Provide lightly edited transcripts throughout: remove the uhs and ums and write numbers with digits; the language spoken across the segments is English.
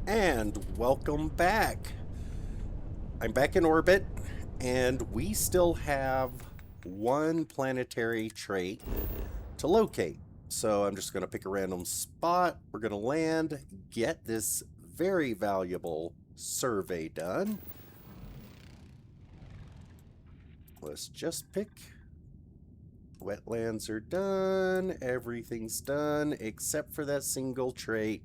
And welcome back. I'm back in orbit, and we still have one planetary trait to locate. So I'm just going to pick a random spot. We're going to land, get this very valuable survey done. Let's just pick. Wetlands are done. Everything's done except for that single trait.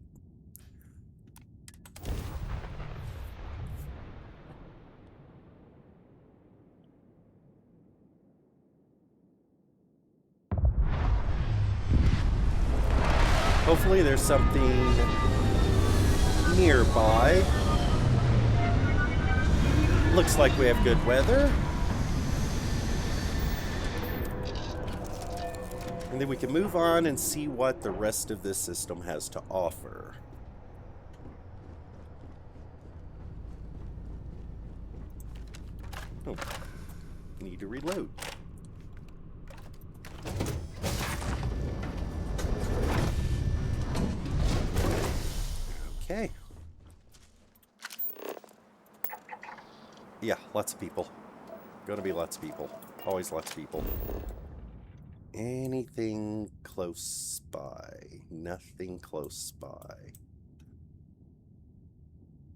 Hopefully there's something nearby. Looks like we have good weather. And then we can move on and see what the rest of this system has to offer. Oh, need to reload. Okay. Yeah, lots of people. Gonna be lots of people. Always lots of people. Anything close by? Nothing close by.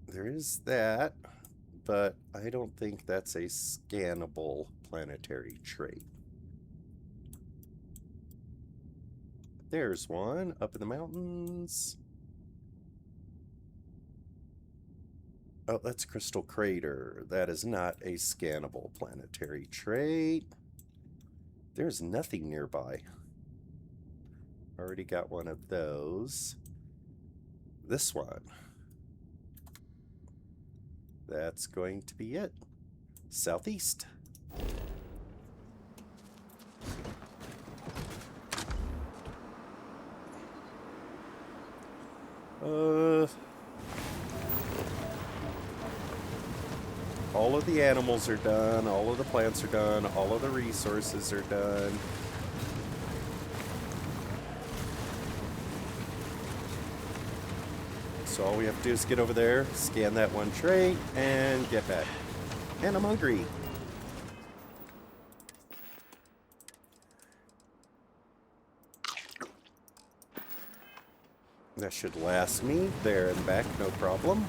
There is that, but I don't think that's a scannable planetary trait. There's one up in the mountains. Oh, that's Crystal Crater. That is not a scannable planetary trait. There's nothing nearby. Already got one of those. This one. That's going to be it. Southeast. All of the animals are done, all of the plants are done, all of the resources are done. So all we have to do is get over there, scan that one trait, and get back. And I'm hungry. That should last me there and back, no problem.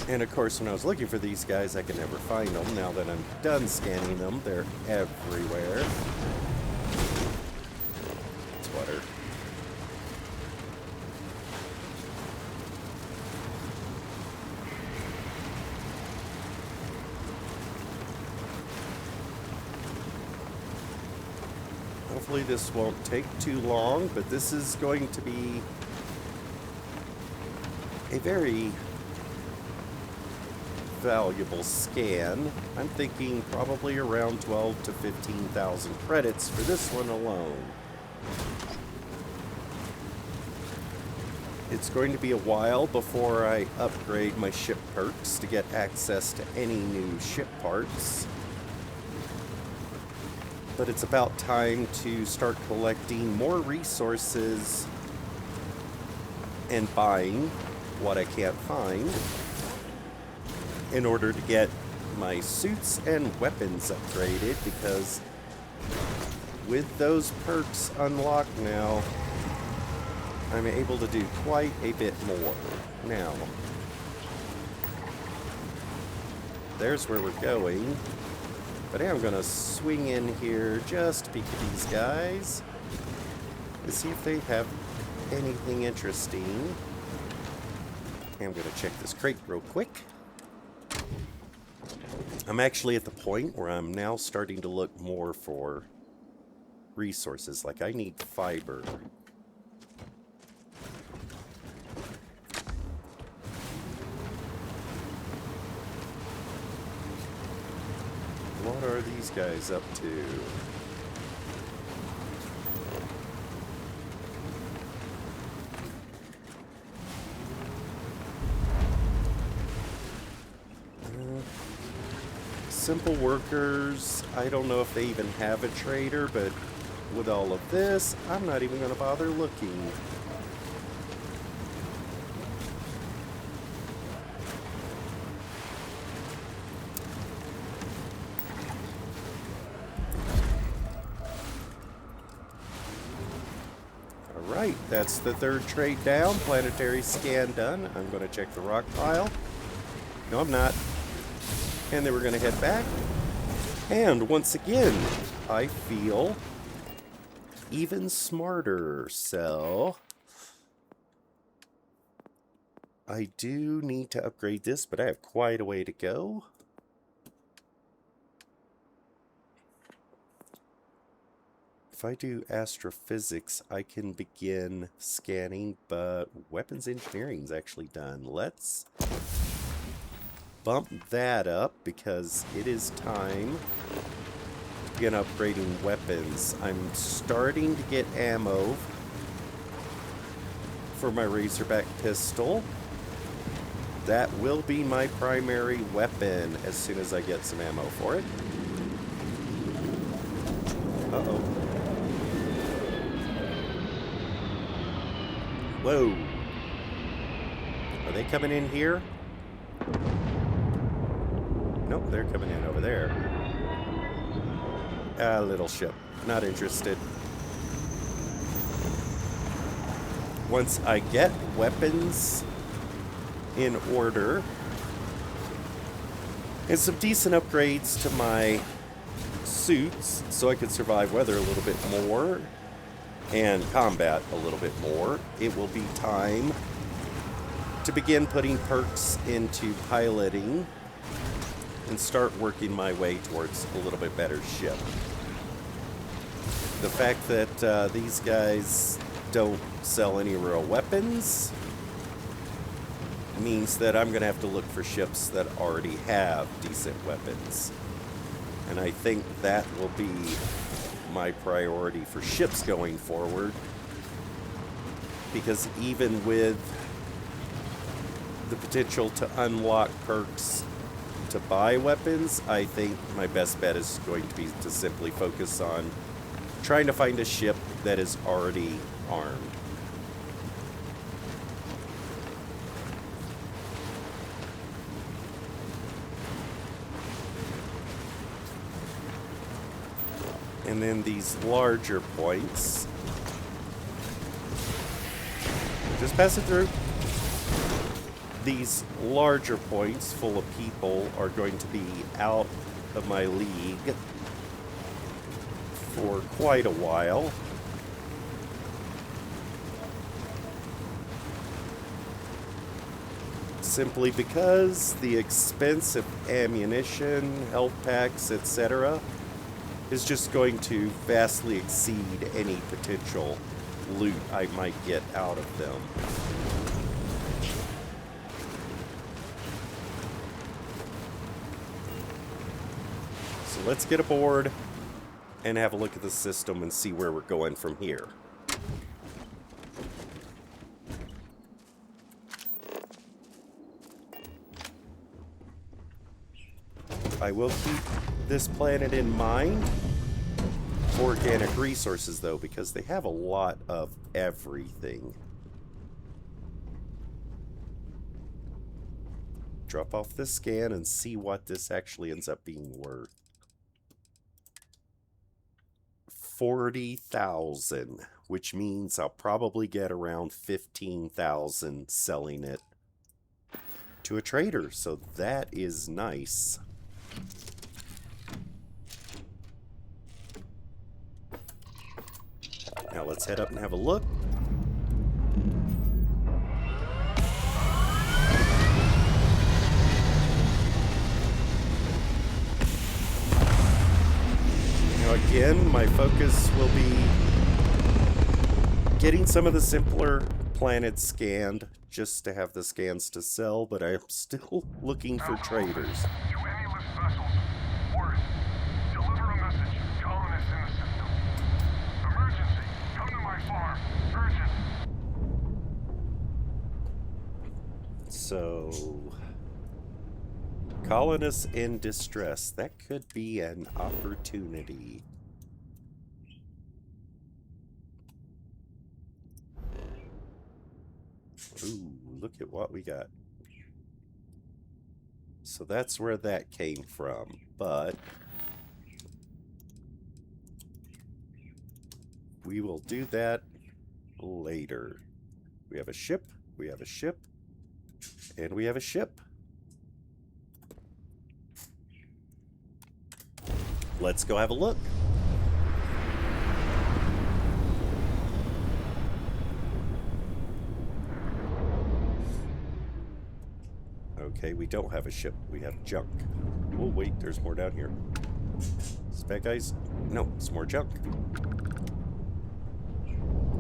And of course, when I was looking for these guys, I could never find them. Now that I'm done scanning them, they're everywhere. It's water. Hopefully this won't take too long, but this is going to be a very valuable scan. I'm thinking probably around 12 to 15,000 credits for this one alone. It's going to be a while before I upgrade my ship perks to get access to any new ship parts. But it's about time to start collecting more resources and buying what I can't find in order to get my suits and weapons upgraded, because with those perks unlocked now, I'm able to do quite a bit more. Now, there's where we're going, but I am going to swing in here just to peek at these guys to see if they have anything interesting. I'm going to check this crate real quick. I'm actually at the point where I'm now starting to look more for resources. Like, I need fiber. What are these guys up to? Simple workers. I don't know if they even have a trader, but with all of this, I'm not even going to bother looking. Alright, that's the third trade down. Planetary scan done. I'm going to check the rock pile. No, I'm not. And then we're going to head back. And once again, I feel even smarter. So I do need to upgrade this, but I have quite a way to go. If I do astrophysics, I can begin scanning, but weapons engineering is actually done. Let's bump that up because it is time to begin upgrading weapons. I'm starting to get ammo for my Razorback pistol. That will be my primary weapon as soon as I get some ammo for it. Uh-oh. Whoa. Are they coming in here? Nope, they're coming in over there. Ah, little ship. Not interested. Once I get weapons in order and some decent upgrades to my suits so I can survive weather a little bit more and combat a little bit more, it will be time to begin putting perks into piloting and start working my way towards a little bit better ship. The fact that these guys don't sell any real weapons means that I'm going to have to look for ships that already have decent weapons. And I think that will be my priority for ships going forward, because even with the potential to unlock perks to buy weapons, I think my best bet is going to be to simply focus on trying to find a ship that is already armed. And then these larger points, just pass it through. These larger points full of people are going to be out of my league for quite a while. Simply because the expense of ammunition, health packs, etc. is just going to vastly exceed any potential loot I might get out of them. So let's get aboard and have a look at the system and see where we're going from here. I will keep this planet in mind for organic resources, though, because they have a lot of everything. Drop off this scan and see what this actually ends up being worth. 40,000, which means I'll probably get around 15,000 selling it to a trader, so that is nice. Now let's head up and have a look. Now again, my focus will be getting some of the simpler planets scanned just to have the scans to sell, but I'm still looking for traders. So, colonists in distress. That could be an opportunity. Ooh, look at what we got. So that's where that came from, but we will do that later. We have a ship, we have a ship, and we have a ship. Let's go have a look. Okay, we don't have a ship. We have junk. Oh, wait, there's more down here. Is that, guys? No, it's more junk.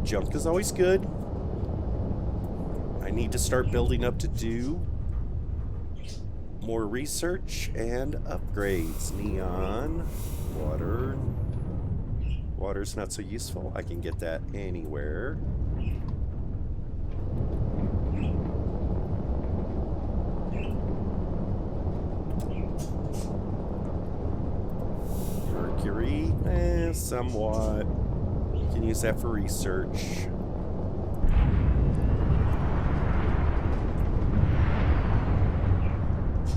Junk is always good. I need to start building up to do more research and upgrades. Neon, water. Water's not so useful. I can get that anywhere. Mercury, somewhat. Can use that for research.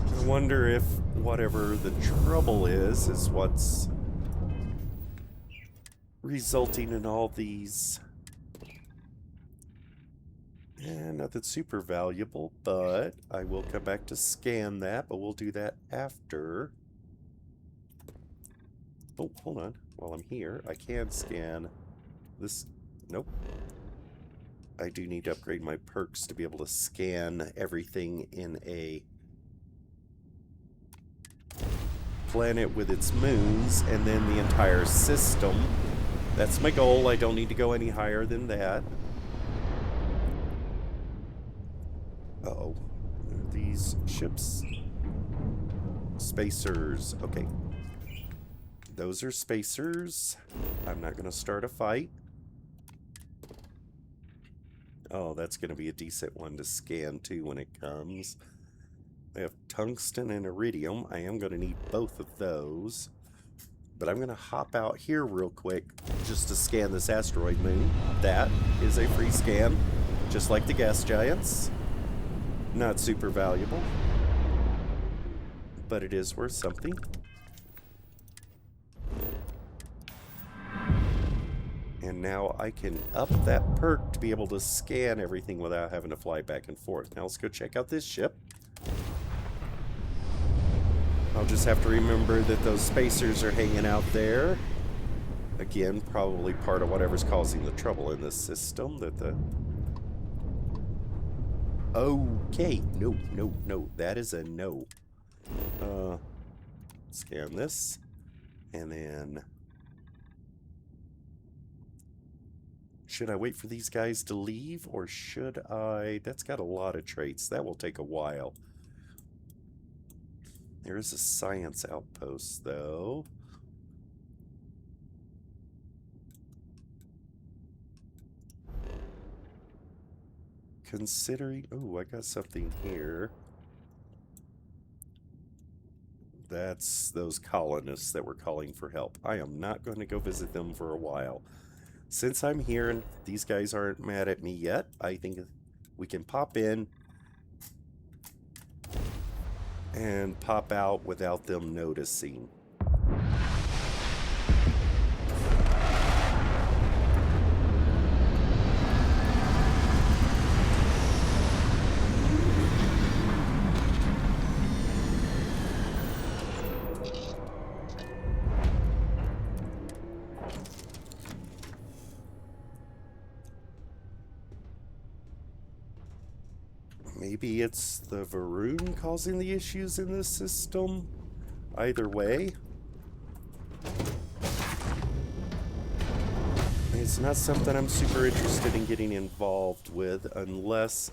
I wonder if whatever the trouble is what's resulting in all these. Nothing super valuable, but I will come back to scan that, but we'll do that after. Oh, hold on. While I'm here, I can scan this. Nope. I do need to upgrade my perks to be able to scan everything in a planet with its moons, and then the entire system. That's my goal. I don't need to go any higher than that. Uh-oh. These ships. Spacers. Okay. Those are spacers. I'm not going to start a fight. Oh, that's going to be a decent one to scan too when it comes. I have tungsten and iridium. I am going to need both of those. But I'm going to hop out here real quick just to scan this asteroid moon. That is a free scan, just like the gas giants. Not super valuable, but it is worth something. And now I can up that perk to be able to scan everything without having to fly back and forth. Now let's go check out this ship. I'll just have to remember that those spacers are hanging out there. Again, probably part of whatever's causing the trouble in this system. Okay, no. That is a no. Scan this. And then... should I wait for these guys to leave, or should I... that's got a lot of traits. That will take a while. There is a science outpost, though. Considering... oh, I got something here. That's those colonists that were calling for help. I am not going to go visit them for a while. Since I'm here and these guys aren't mad at me yet, I think we can pop in and pop out without them noticing. Maybe it's the Varun causing the issues in this system. Either way, it's not something I'm super interested in getting involved with unless...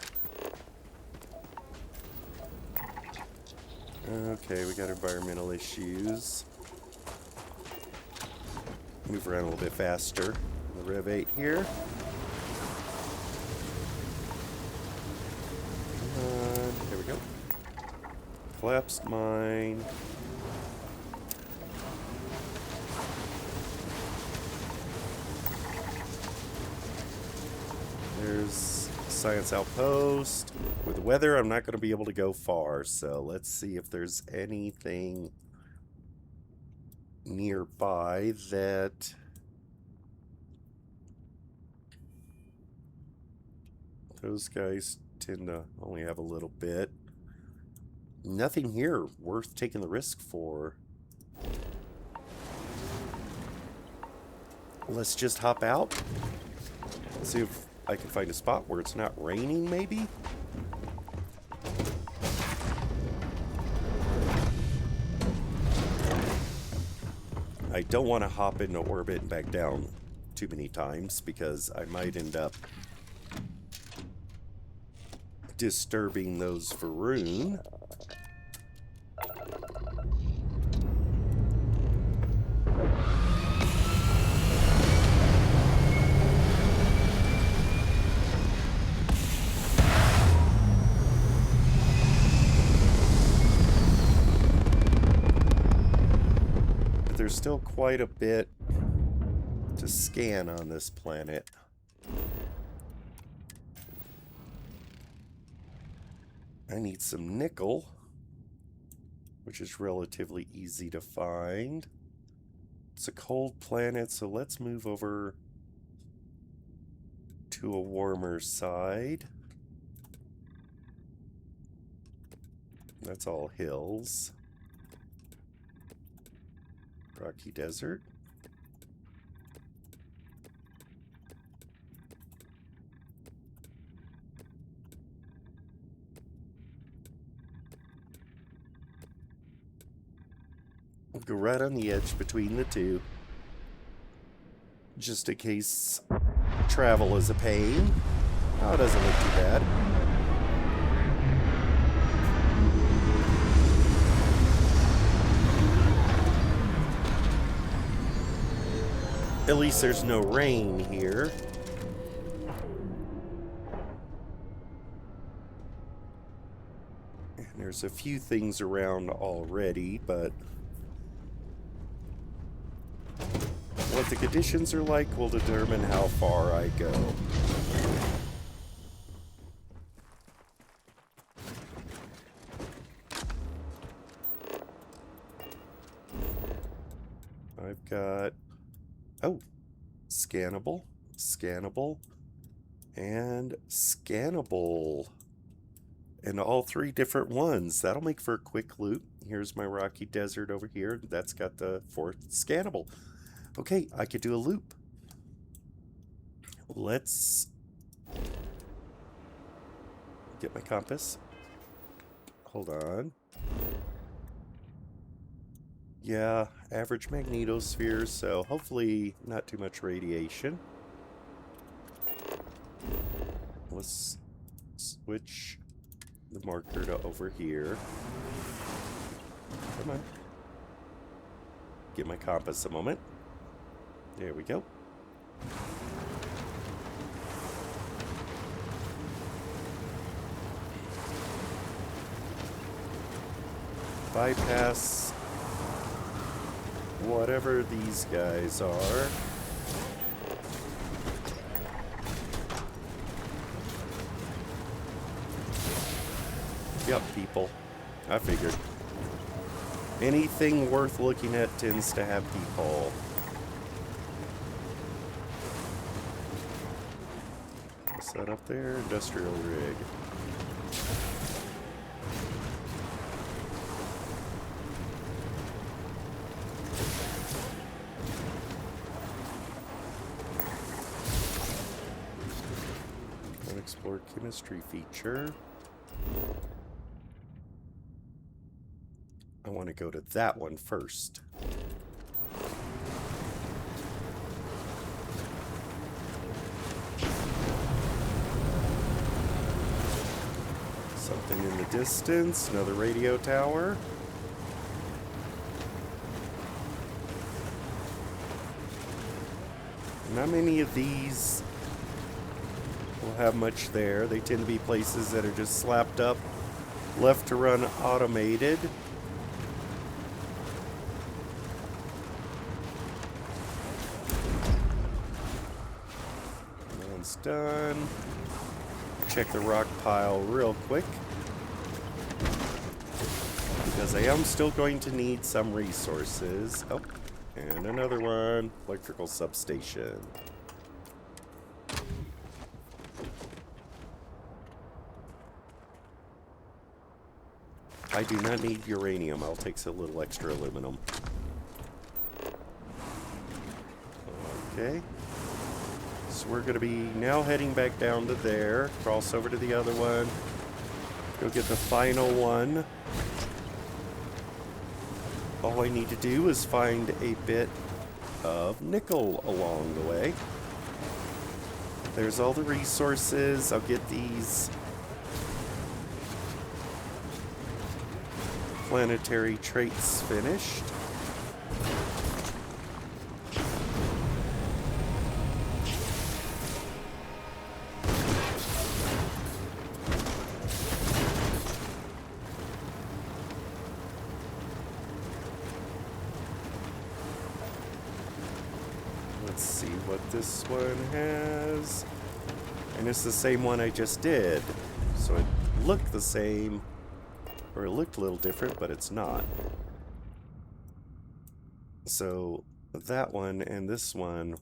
okay, we got environmental issues. Move around a little bit faster. The Rev 8 here. There we go. Collapsed mine. There's science outpost. With the weather, I'm not going to be able to go far, so let's see if there's anything nearby that... Those guys tend to only have a little bit. Nothing here worth taking the risk for. Let's just hop out. See if I can find a spot where it's not raining, maybe? I don't want to hop into orbit and back down too many times because I might end up disturbing those Varun. But there's still quite a bit to scan on this planet. I need some nickel, which is relatively easy to find. It's a cold planet, so let's move over to a warmer side. That's all hills. Rocky desert. We'll go right on the edge between the two, just in case travel is a pain. Oh, it doesn't look too bad. At least there's no rain here. And there's a few things around already, but what the conditions are like will determine how far I go. I've got... Oh! Scannable, scannable, and scannable. And all three different ones. That'll make for a quick loop. Here's my rocky desert over here. That's got the fourth scannable. Okay, I could do a loop. Let's get my compass. Hold on. Yeah, average magnetosphere, so hopefully not too much radiation. Let's switch the marker to over here. Come on. Give my compass a moment. There we go. Bypass whatever these guys are. Yep, people. I figured. Anything worth looking at tends to have people. What's that up there? Industrial rig. Unexplored chemistry feature. I want to go to that one first. Something in the distance, another radio tower. Not many of these will have much there. They tend to be places that are just slapped up, left to run automated. That one's done. check the rock pile real quick, because I am still going to need some resources. Oh, and another one. Electrical substation. I do not need uranium. I'll take a little extra aluminum. Okay. So we're going to be now heading back down to there. Cross over to the other one. Go get the final one. All I need to do is find a bit of nickel along the way. There's all the resources. I'll get these planetary traits finished. Let's see what this one has. And it's the same one I just did. So it looked the same. Or it looked a little different, but it's not. So that one and this one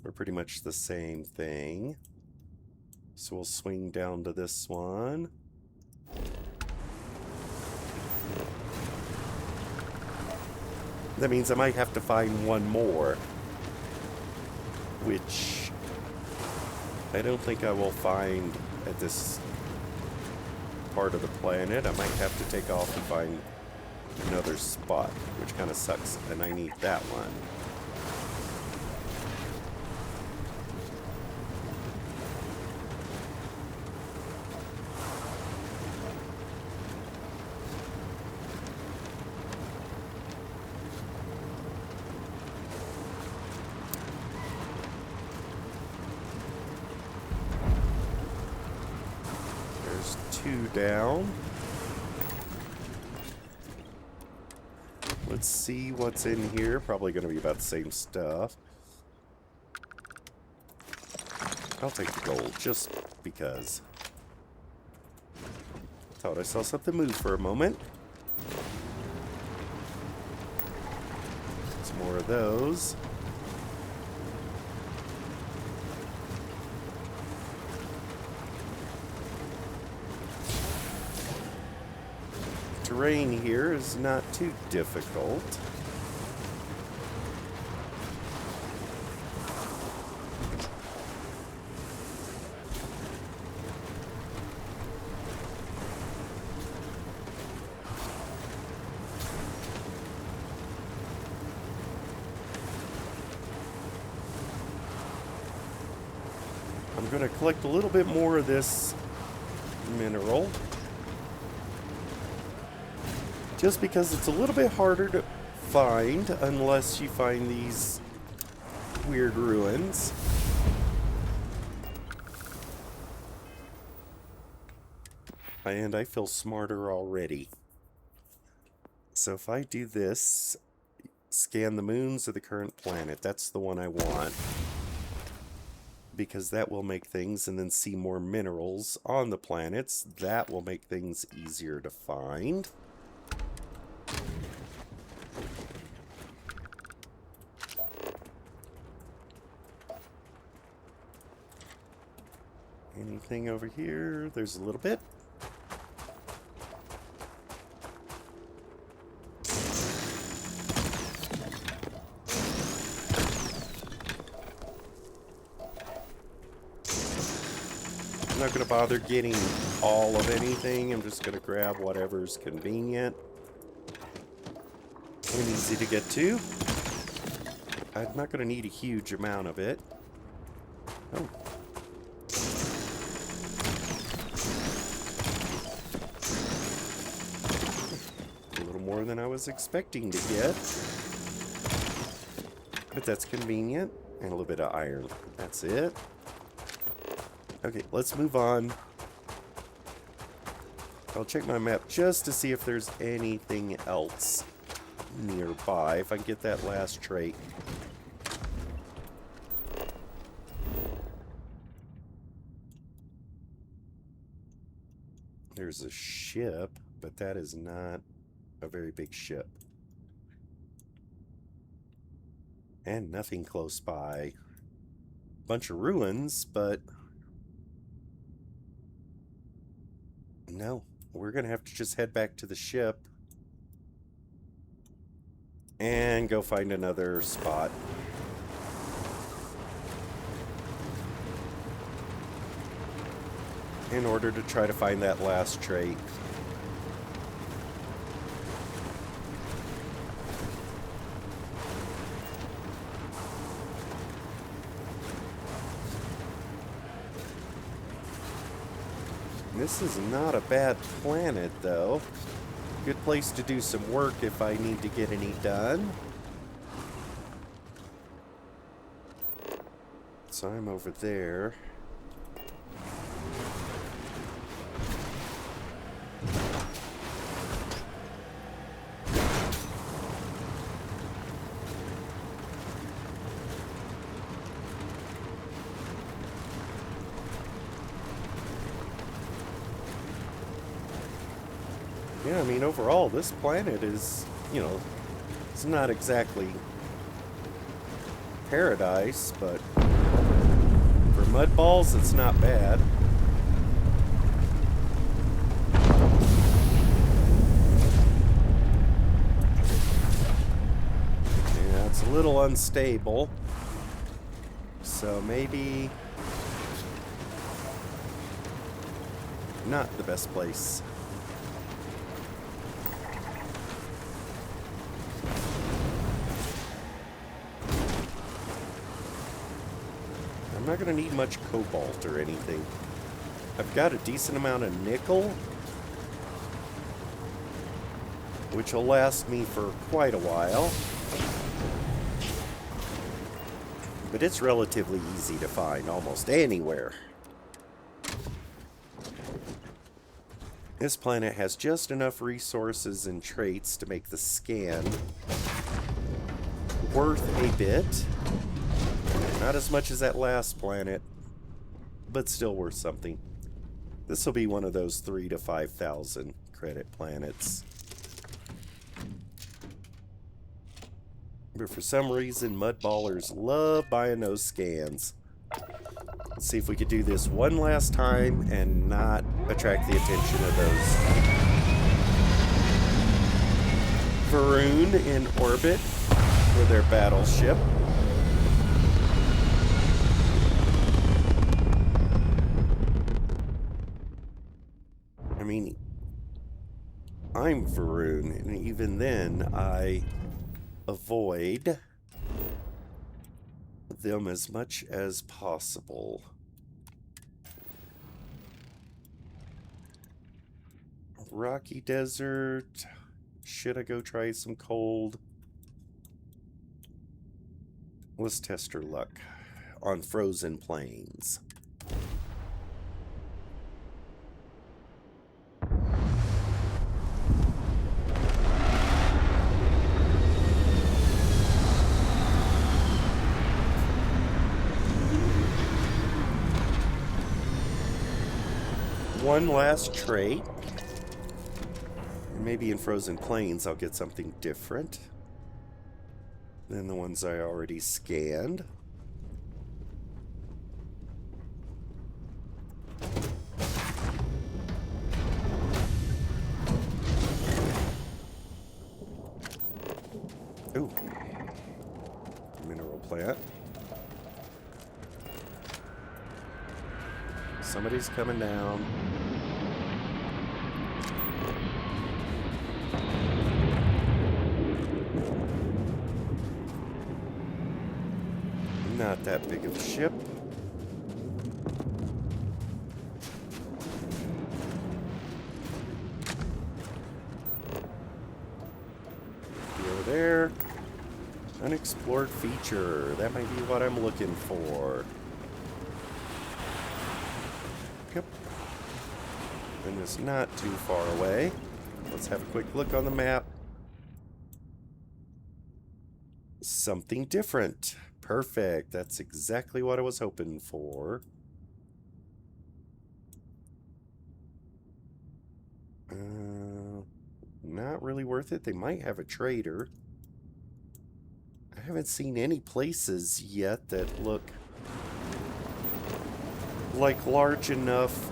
are pretty much the same thing. So we'll swing down to this one. That means I might have to find one more, which I don't think I will find at this part of the planet. I might have to take off and find another spot, which kind of sucks, and I need that one. There's two down. Let's see what's in here. Probably going to be about the same stuff. I'll take the gold, just because. Thought I saw something move for a moment. Some more of those. Terrain here is not too difficult. I'm going to collect a little bit more of this mineral. Just because it's a little bit harder to find unless you find these weird ruins. And I feel smarter already. So if I do this, scan the moons of the current planet, that's the one I want. Because that will make things, and then see more minerals on the planets. That will make things easier to find. Anything over here? There's a little bit. I'm not going to bother getting all of anything. I'm just going to grab whatever's convenient and easy to get to. I'm not going to need a huge amount of it. Oh. A little more than I was expecting to get. But that's convenient. And a little bit of iron. That's it. Okay, let's move on. I'll check my map just to see if there's anything else nearby. If I can get that last trait. There's a ship, but that is not a very big ship. And nothing close by. Bunch of ruins, but no. We're going to have to just head back to the ship and go find another spot. In order to try to find that last trait. This is not a bad planet, though. Good place to do some work if I need to get any done. So I'm over there. Yeah, I mean, overall, this planet is, you know, it's not exactly paradise, but for mud balls, it's not bad. Yeah, it's a little unstable, so maybe not the best place. I'm not going to need much cobalt or anything. I've got a decent amount of nickel, which will last me for quite a while. But it's relatively easy to find almost anywhere. This planet has just enough resources and traits to make the scan worth a bit. Not as much as that last planet, but still worth something. This will be one of those 3,000 to 5,000 credit planets. But for some reason, mudballers love buying those scans. Let's see if we could do this one last time and not attract the attention of those Varun in orbit with their battleship. I mean, I'm Varun, and even then, I avoid them as much as possible. Rocky desert. Should I go try some cold? Let's test her luck on frozen plains. One last trait. Maybe in Frozen Plains I'll get something different than the ones I already scanned. Ooh. Mineral plant. Somebody's coming down. Not that big of a ship. Over there. Unexplored feature. That might be what I'm looking for. Yep. And it's not too far away. Let's have a quick look on the map. Something different. Perfect. That's exactly what I was hoping for. Not really worth it. They might have a trader. I haven't seen any places yet that look like large enough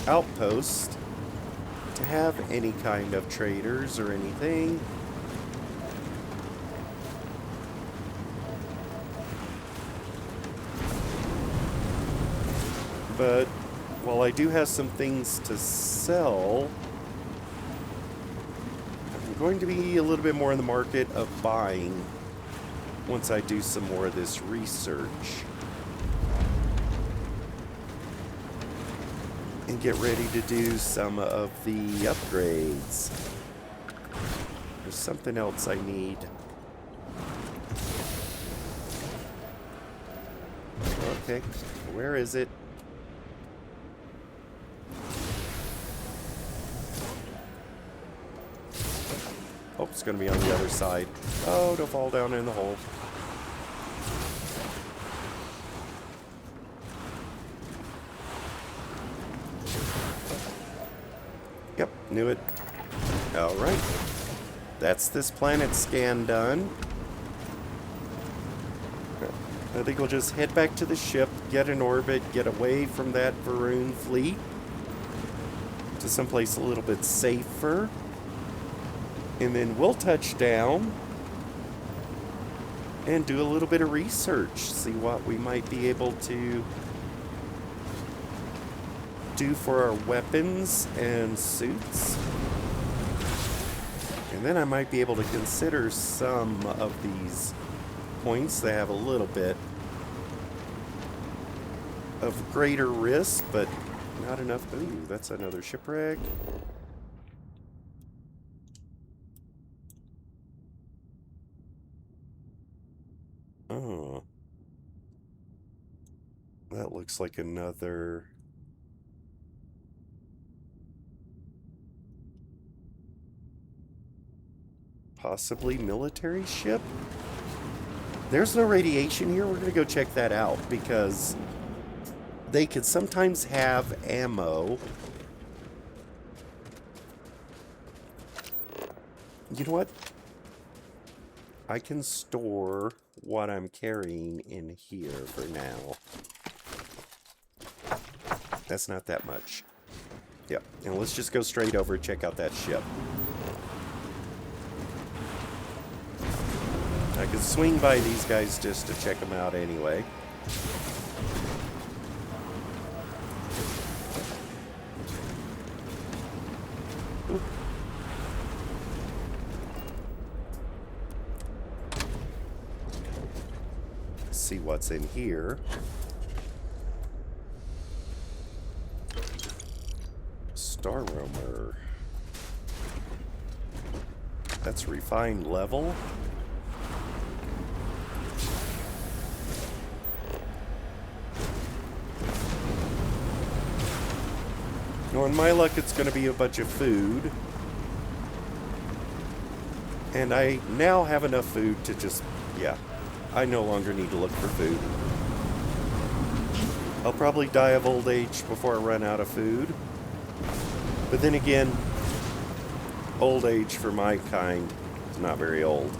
outposts to have any kind of traders or anything. But while I do have some things to sell, I'm going to be a little bit more in the market of buying once I do some more of this research and get ready to do some of the upgrades. There's something else I need. Okay, where is it? Oh, it's going to be on the other side. Oh, don't fall down in the hole. Yep, knew it. Alright. That's this planet scan done. I think we'll just head back to the ship, get in orbit, get away from that Varun fleet to someplace a little bit safer. And then we'll touch down and do a little bit of research, see what we might be able to do for our weapons and suits. And then I might be able to consider some of these points that have a little bit of greater risk, but not enough. Ooh, that's another shipwreck. Oh. That looks like another... possibly military ship? There's no radiation here. We're going to go check that out because they could sometimes have ammo. You know what? I can store what I'm carrying in here for now. That's not that much. Yep. And let's just go straight over and check out that ship. I could swing by these guys just to check them out anyway. Oop. See what's in here. Star Roamer. That's refined level. Now, in my luck, it's going to be a bunch of food. And I now have enough food to just, yeah, I no longer need to look for food. I'll probably die of old age before I run out of food. But then again, old age for my kind is not very old.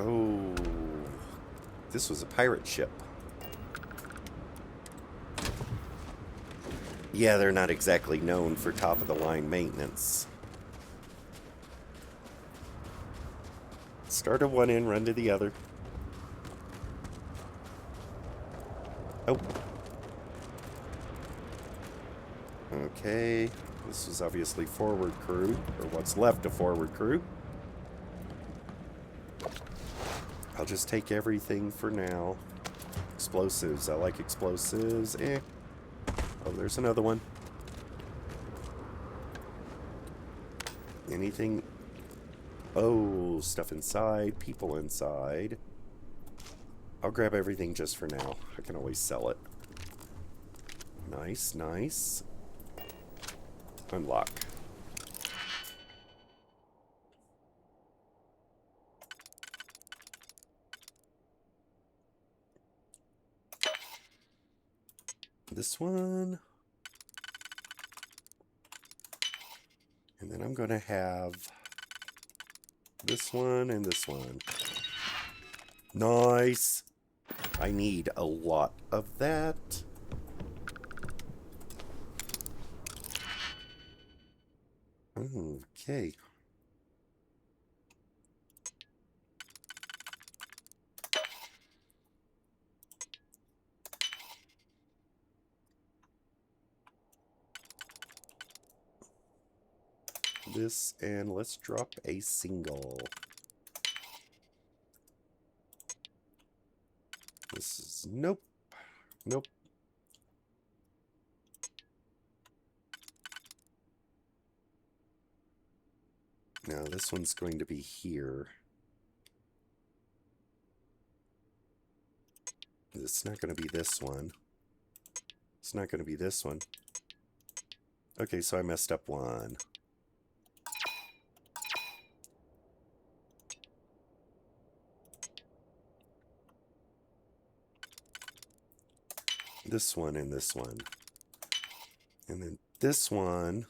Oh, this was a pirate ship. Yeah, they're not exactly known for top-of-the-line maintenance. Start at one end, run to the other. Oh. Okay, this is obviously forward crew, or what's left of forward crew. I'll just take everything for now. Explosives. I like explosives. Eh. Oh, there's another one. Anything? Oh, stuff inside. People inside. I'll grab everything just for now. I can always sell it. Nice, nice. Unlock. this one. And then I'm going to have this one and this one. Nice. I need a lot of that. Okay. This, and let's drop a single. This is, nope. Nope. Now this one's going to be here. It's not going to be this one. It's not going to be this one. Okay, so I messed up one. This one and this one. And then this one.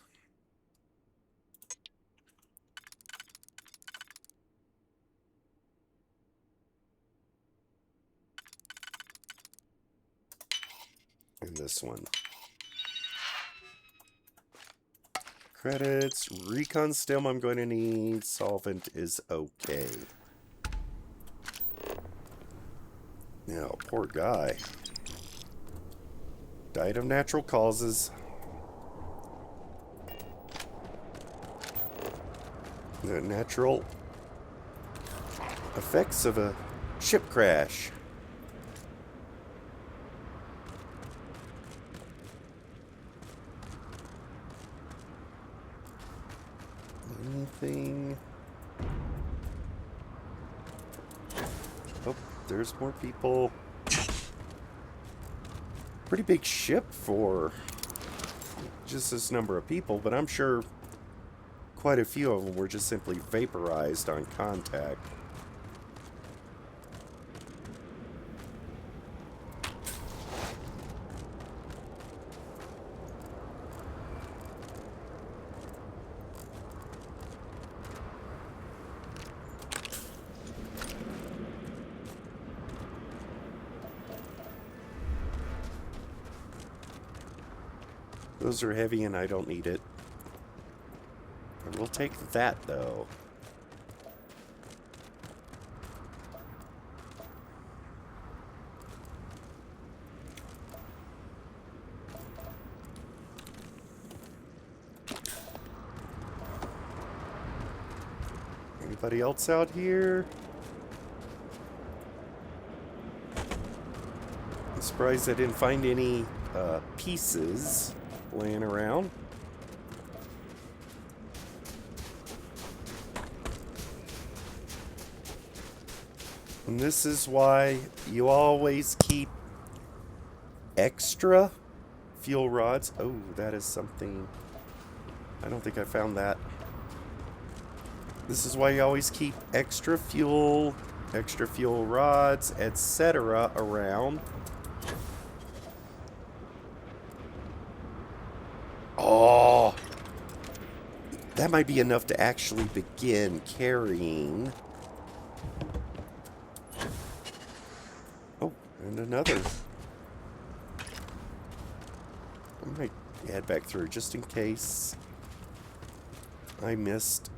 And this one. Credits. Recon stem I'm going to need. Solvent is okay. Now, poor guy. Died of natural causes. The natural effects of a ship crash. Anything? Oh, there's more people. Pretty big ship for just this number of people, but I'm sure quite a few of them were just simply vaporized on contact. Those are heavy and I don't need it. I will take that though. Anybody else out here? I'm surprised I didn't find any pieces laying around. And this is why you always keep extra fuel rods. Oh, that is something. I don't think I found that. This is why you always keep extra fuel rods, etc. around. Oh, that might be enough to actually begin carrying. Oh, and another. I might head back through just in case I missed.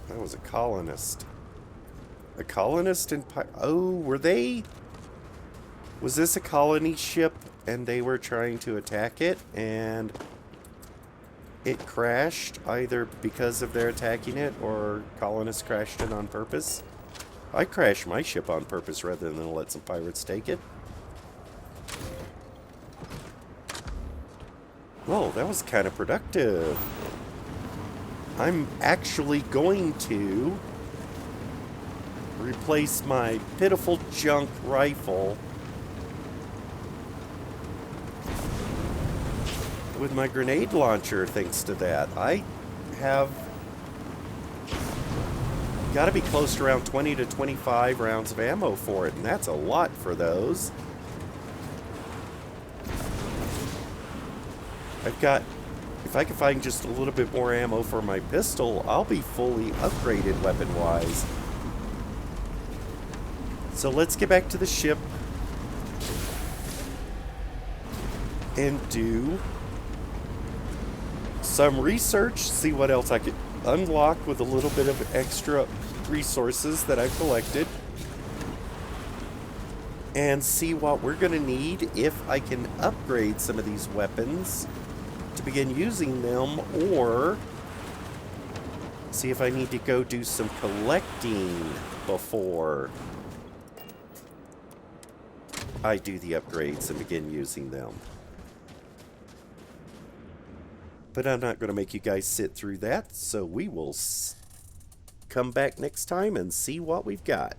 That was a colonist. A colonist in... Oh, were they... Was this a colony ship and they were trying to attack it and it crashed either because of their attacking it or colonists crashed it on purpose? I crashed my ship on purpose rather than let some pirates take it. Well, that was kind of productive. I'm actually going to replace my pitiful junk rifle with my grenade launcher thanks to that. I have got to be close to around 20 to 25 rounds of ammo for it, and that's a lot for those. I've got... If I can find just a little bit more ammo for my pistol, I'll be fully upgraded weapon-wise. So let's get back to the ship and do some research, see what else I could unlock with a little bit of extra resources that I've collected, and see what we're going to need if I can upgrade some of these weapons to begin using them, or see if I need to go do some collecting before I do the upgrades and begin using them. But I'm not going to make you guys sit through that, so we will come back next time and see what we've got.